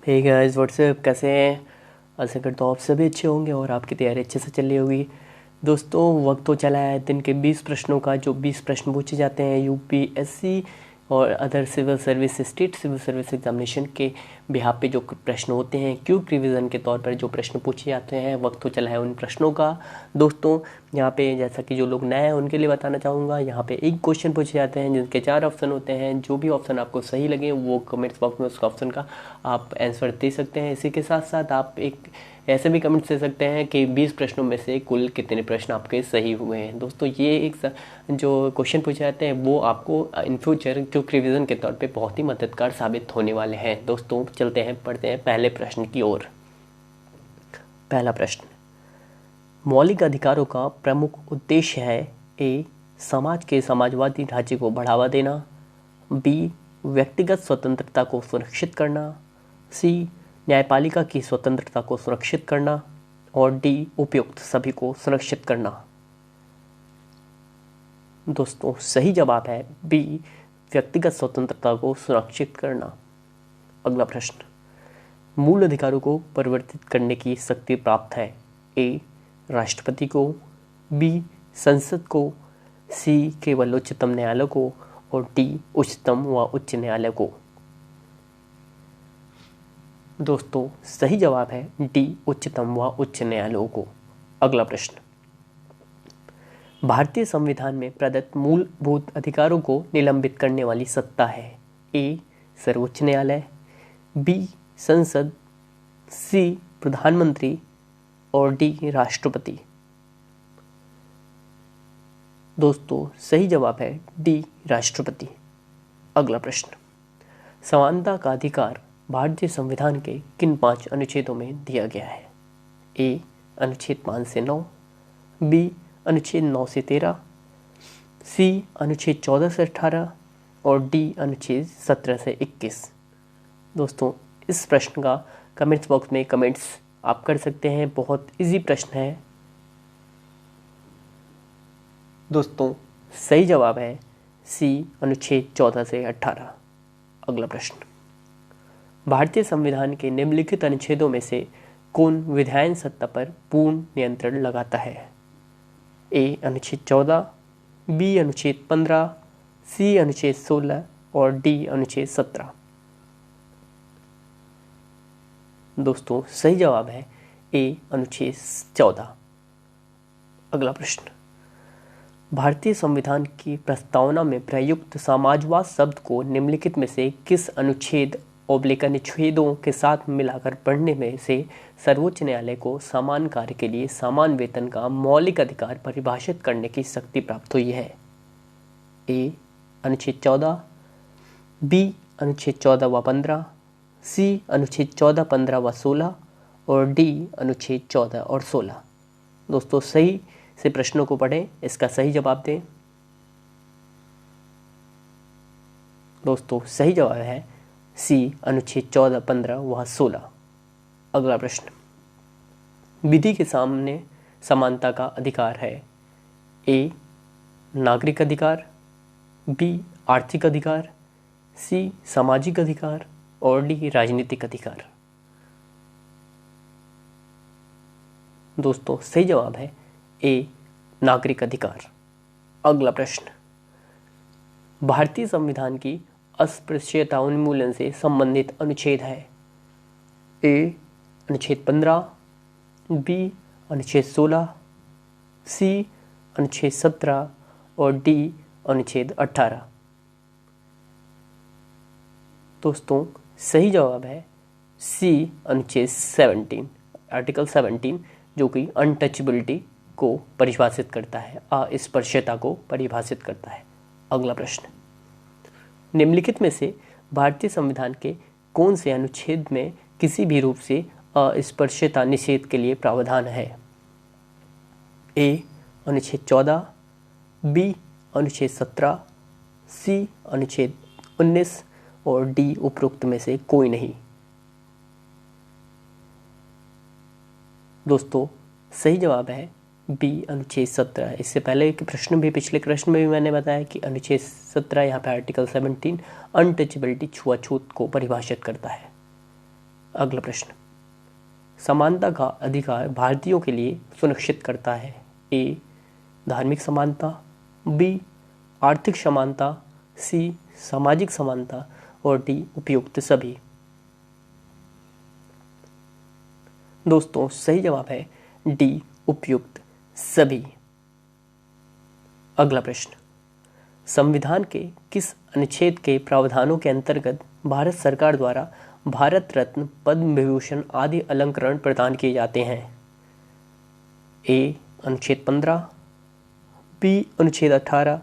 Hey guys WhatsApp, कैसे हैं? आशा करता हूँ आप सभी अच्छे होंगे और आपकी तैयारी अच्छे से चल रही होगी। दोस्तों, वक्त तो चला है दिन के 20 प्रश्नों का, जो 20 प्रश्न पूछे जाते हैं यूपीएससी और other civil service, state civil service examination के बिहाफ पे जो प्रश्न होते हैं, क्यूब रिवीजन के तौर पर जो प्रश्न पूछे जाते हैं, वक्त तो चला है उन प्रश्नों का। दोस्तों, यहाँ पे जैसा कि जो लोग नए हैं उनके लिए बताना चाहूँगा, यहाँ पे एक क्वेश्चन पूछे जाते हैं जिनके 4 ऑप्शन होते हैं। जो भी ऑप्शन आपको सही लगे वो कमेंट्स बॉक्स में उसका ऑप्शन का आप आंसर दे सकते हैं। इसी के साथ साथ आप एक ऐसे भी कमेंट्स दे सकते हैं कि 20 प्रश्नों में से कुल कितने प्रश्न आपके सही हुए हैं। दोस्तों, ये एक जो क्वेश्चन पूछे जाते हैं वो आपको इन फ्यूचर जो रिवीजन के तौर पे बहुत ही मददगार साबित होने वाले हैं। दोस्तों, चलते हैं पढ़ते हैं पहले प्रश्न की ओर। पहला प्रश्न, मौलिक अधिकारों का प्रमुख उद्देश्य है ए, समाज के समाजवादी ढांचे को बढ़ावा देना, बी, व्यक्तिगत स्वतंत्रता को सुरक्षित करना, सी, न्यायपालिका की स्वतंत्रता को सुरक्षित करना और डी, उपयुक्त सभी को सुरक्षित करना। दोस्तों, सही जवाब है बी, व्यक्तिगत स्वतंत्रता को सुरक्षित करना। अगला प्रश्न, मूल अधिकारों को परिवर्तित करने की शक्ति प्राप्त है ए, राष्ट्रपति को, बी, संसद को, सी, केवल उच्चतम न्यायालय को और डी, उच्चतम व उच्च न्यायालय को। दोस्तों, सही जवाब है डी, उच्चतम व उच्च न्यायालयों को। अगला प्रश्न, भारतीय संविधान में प्रदत्त मूलभूत अधिकारों को निलंबित करने वाली सत्ता है ए, सर्वोच्च न्यायालय, बी, संसद, सी, प्रधानमंत्री और डी, राष्ट्रपति। दोस्तों, सही जवाब है डी, राष्ट्रपति। अगला प्रश्न, समानता का अधिकार भारतीय संविधान के किन 5 अनुच्छेदों में दिया गया है ए, अनुच्छेद 5 से 9, बी, अनुच्छेद 9 से 13, सी, अनुच्छेद 14 से 18 और डी, अनुच्छेद 17 से 21। दोस्तों, इस प्रश्न का कमेंट्स बॉक्स में कमेंट्स आप कर सकते हैं। बहुत इजी प्रश्न है। दोस्तों, सही जवाब है सी, अनुच्छेद 14 से 18। अगला प्रश्न, भारतीय संविधान के निम्नलिखित अनुच्छेदों में से कौन विधायन सत्ता पर पूर्ण नियंत्रण लगाता है ए, अनुच्छेद 14, बी, अनुच्छेद 15, सी, अनुच्छेद 16 और डी, अनुच्छेद 17। दोस्तों, सही जवाब है ए, अनुच्छेद 14। अगला प्रश्न, भारतीय संविधान की प्रस्तावना में प्रयुक्त समाजवाद शब्द को निम्नलिखित में से किस अनुच्छेद अनुच्छेदों के साथ मिलाकर पढ़ने में से सर्वोच्च न्यायालय को समान कार्य के लिए समान वेतन का मौलिक अधिकार परिभाषित करने की शक्ति प्राप्त हुई है ए, अनुच्छेद 14, बी, अनुच्छेद 14 व 15, सी, अनुच्छेद 14, 15 व 16 और डी, अनुच्छेद 14 और 16। दोस्तों, सही से प्रश्नों को पढ़ें, इसका सही जवाब दें। दोस्तों, सही जवाब है सी, अनुच्छेद 14, 15 व 16। अगला प्रश्न, विधि के सामने समानता का अधिकार है ए, नागरिक अधिकार, बी, आर्थिक अधिकार, सी, सामाजिक अधिकार और डी, राजनीतिक अधिकार। दोस्तों, सही जवाब है ए, नागरिक अधिकार। अगला प्रश्न, भारतीय संविधान की अस्पृश्यता उन्मूलन से संबंधित अनुच्छेद है ए, अनुच्छेद 15, बी, अनुच्छेद 16, सी, अनुच्छेद 17 और डी, अनुच्छेद 18। दोस्तों, सही जवाब है सी, अनुच्छेद 17, आर्टिकल 17, जो कि अनटचेबिलिटी को परिभाषित करता है, अस्पृश्यता को परिभाषित करता है। अगला प्रश्न, निम्नलिखित में से भारतीय संविधान के कौन से अनुच्छेद में किसी भी रूप से अस्पृश्यता निषेध के लिए प्रावधान है ए, अनुच्छेद 14, बी, अनुच्छेद 17, सी, अनुच्छेद 19 और डी, उपरोक्त में से कोई नहीं। दोस्तों, सही जवाब है बी, अनुच्छेद 17। इससे पहले के प्रश्न भी, पिछले प्रश्न में भी मैंने बताया कि अनुच्छेद 17 यहाँ पे आर्टिकल 17 अनटचेबिलिटी, छुआछूत को परिभाषित करता है। अगला प्रश्न, समानता का अधिकार भारतीयों के लिए सुनिश्चित करता है? ए, धार्मिक समानता, बी, आर्थिक समानता, सी, सामाजिक समानता और डी, उपयुक्त सभी। दोस्तों सही जवाब है डी, उपयुक्त सभी। अगला प्रश्न, संविधान के किस अनुच्छेद के प्रावधानों के अंतर्गत भारत सरकार द्वारा भारत रत्न, पद्म विभूषण आदि अलंकरण प्रदान किए जाते हैं? ए, अनुच्छेद 15, बी, अनुच्छेद 18,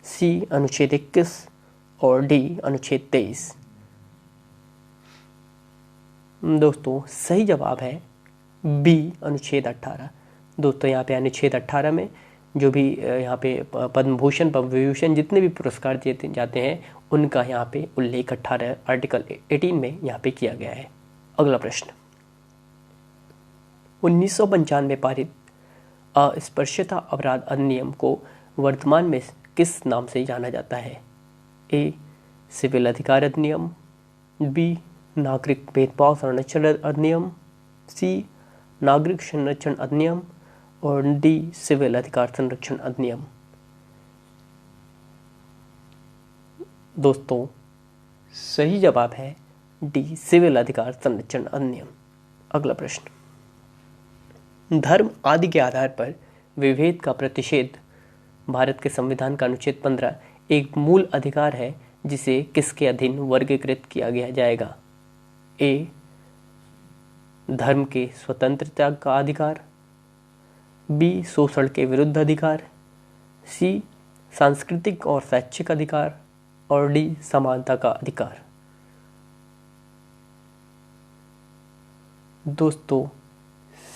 सी, अनुच्छेद 21 और डी, अनुच्छेद 23। दोस्तों सही जवाब है बी, अनुच्छेद 18। दोस्तों यहाँ पे अनुच्छेद 18 में जो भी यहाँ पे पद्म भूषण, पद्म विभूषण जितने भी पुरस्कार दिए जाते हैं उनका यहाँ पे उल्लेख 18 आर्टिकल 18 में यहाँ पे किया गया है। अगला प्रश्न, 1995 में पारित अस्पृश्यता अपराध अधिनियम को वर्तमान में किस नाम से जाना जाता है? ए, सिविल अधिकार अधिनियम, बी, नागरिक भेदभाव संरक्षण अधिनियम, सी, नागरिक संरक्षण अधिनियम और डी, सिविल अधिकार संरक्षण अधिनियम। दोस्तों सही जवाब है डी, सिविल अधिकार संरक्षण अधिनियम। अगला प्रश्न, धर्म आदि के आधार पर विभेद का प्रतिषेध भारत के संविधान का अनुच्छेद 15 एक मूल अधिकार है जिसे किसके अधीन वर्गीकृत किया गया जाएगा? ए, धर्म के स्वतंत्रता का अधिकार, बी, शोषण के विरुद्ध अधिकार, सी, सांस्कृतिक और शैक्षिक अधिकार और डी, समानता का अधिकार। दोस्तों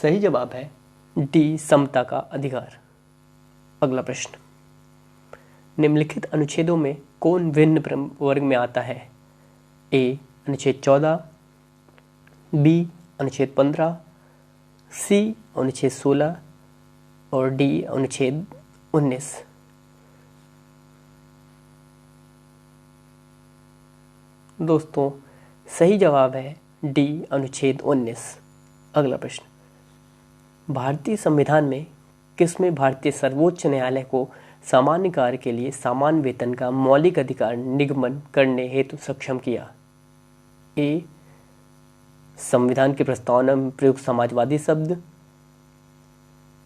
सही जवाब है डी, समता का अधिकार। अगला प्रश्न, निम्नलिखित अनुच्छेदों में कौन भिन्न वर्ग में आता है? ए, अनुच्छेद 14, बी, अनुच्छेद 15, सी, अनुच्छेद 16 और डी, अनुच्छेद 19। दोस्तों सही जवाब है डी, अनुच्छेद 19। अगला प्रश्न, भारतीय संविधान में किसमें भारतीय सर्वोच्च न्यायालय को सामान्य कार्य के लिए समान वेतन का मौलिक अधिकार निगमन करने हेतु सक्षम किया? ए, संविधान की प्रस्तावना में प्रयुक्त समाजवादी शब्द,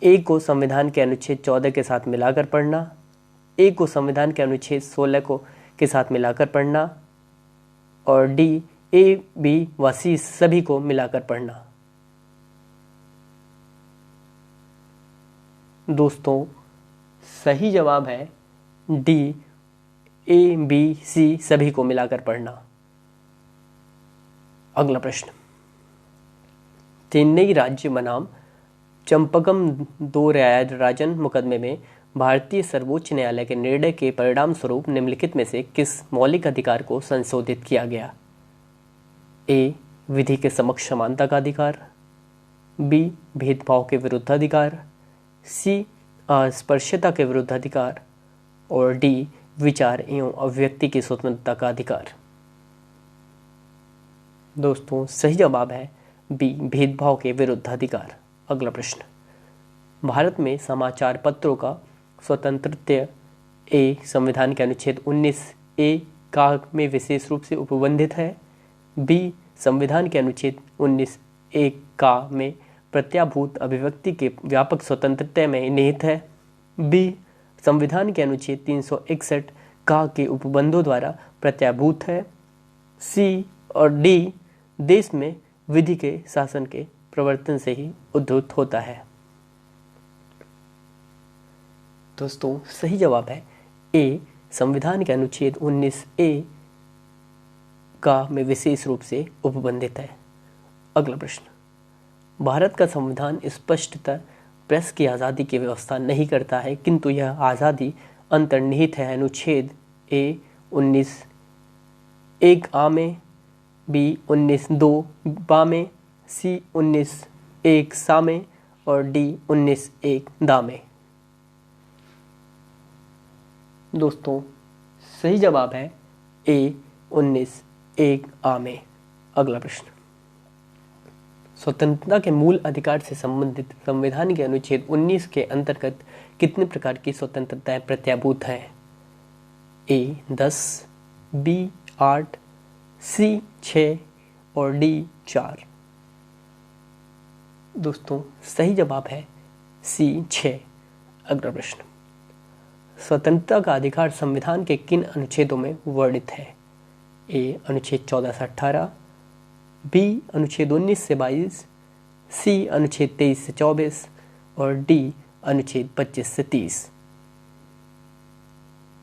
ए को संविधान के अनुच्छेद 14 के साथ मिलाकर पढ़ना, ए को संविधान के अनुच्छेद 16 के साथ मिलाकर पढ़ना और डी, ए, बी व सी सभी को मिलाकर पढ़ना। दोस्तों सही जवाब है डी, ए, बी, सी सभी को मिलाकर पढ़ना। अगला प्रश्न, चेन्नई राज्य बनाम चंपकम 2 राजन मुकदमे में भारतीय सर्वोच्च न्यायालय के निर्णय के परिणाम स्वरूप निम्नलिखित में से किस मौलिक अधिकार को संशोधित किया गया? ए, विधि के समक्ष समानता का अधिकार, बी, भेदभाव के विरुद्ध अधिकार, सी, अस्पृश्यता के विरुद्ध अधिकार और डी, विचार एवं अभिव्यक्ति की स्वतंत्रता का अधिकार। दोस्तों सही जवाब है बी, भेदभाव के विरुद्ध अधिकार। अगला प्रश्न, भारत में समाचार पत्रों का स्वतंत्रता ए संविधान के अनुच्छेद 19 ए का में विशेष रूप से उपबंधित है, बी, संविधान के अनुच्छेद 19 ए का में प्रत्याभूत अभिव्यक्ति के व्यापक स्वतंत्रता में निहित है, बी, संविधान के अनुच्छेद 361 का के उपबंधों द्वारा प्रत्याभूत है, सी और डी, देश में विधि के शासन के प्रवर्तन से ही उद्भूत होता है। दोस्तों सही जवाब है ए, संविधान के अनुच्छेद 19 ए का में विशेष रूप से उपबंधित है। अगला प्रश्न, भारत का संविधान स्पष्टतः प्रेस की आज़ादी की व्यवस्था नहीं करता है, किंतु यह आज़ादी अंतर्निहित है अनुच्छेद ए 19 एक आ में, बी 19 2 बा में, सी 19 1 सा में और डी 19 1 दा में। दोस्तों सही जवाब है ए 19 1 आ में। अगला प्रश्न, स्वतंत्रता के मूल अधिकार से संबंधित संविधान के अनुच्छेद 19 के अंतर्गत कितने प्रकार की स्वतंत्रताएं प्रत्याभूत हैं? ए 10, बी 8, सी 6 और डी 4। दोस्तों सही जवाब है सी 6। अगला प्रश्न, स्वतंत्रता का अधिकार संविधान के किन अनुच्छेदों में वर्णित है? ए अनुच्छेद 14 से 18, बी अनुच्छेद 19 से 22, सी अनुच्छेद 23 से 24 और डी अनुच्छेद 25 से 30।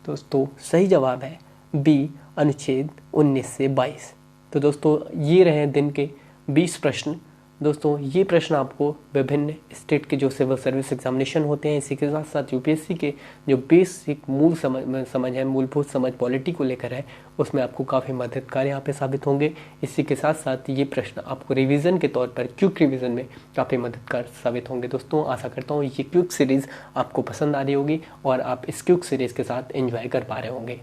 दोस्तों सही जवाब है बी अनुच्छेद 19 से 22। तो दोस्तों ये रहे दिन के 20 प्रश्न। दोस्तों ये प्रश्न आपको विभिन्न स्टेट के जो सिविल सर्विस एग्जामिनेशन होते हैं, इसी के साथ साथ यूपीएससी के जो बेसिक मूल समझ है, मूलभूत समझ पॉलिटी को लेकर है, उसमें आपको काफ़ी मददगार यहाँ पे साबित होंगे। इसी के साथ साथ ये प्रश्न आपको रिवीजन के तौर पर क्विक रिवीजन में काफ़ी मददगार साबित होंगे। दोस्तों आशा करता हूँ ये क्विक सीरीज़ आपको पसंद आ रही होगी और आप इस क्विक सीरीज़ के साथ एंजॉय कर पा रहे होंगे।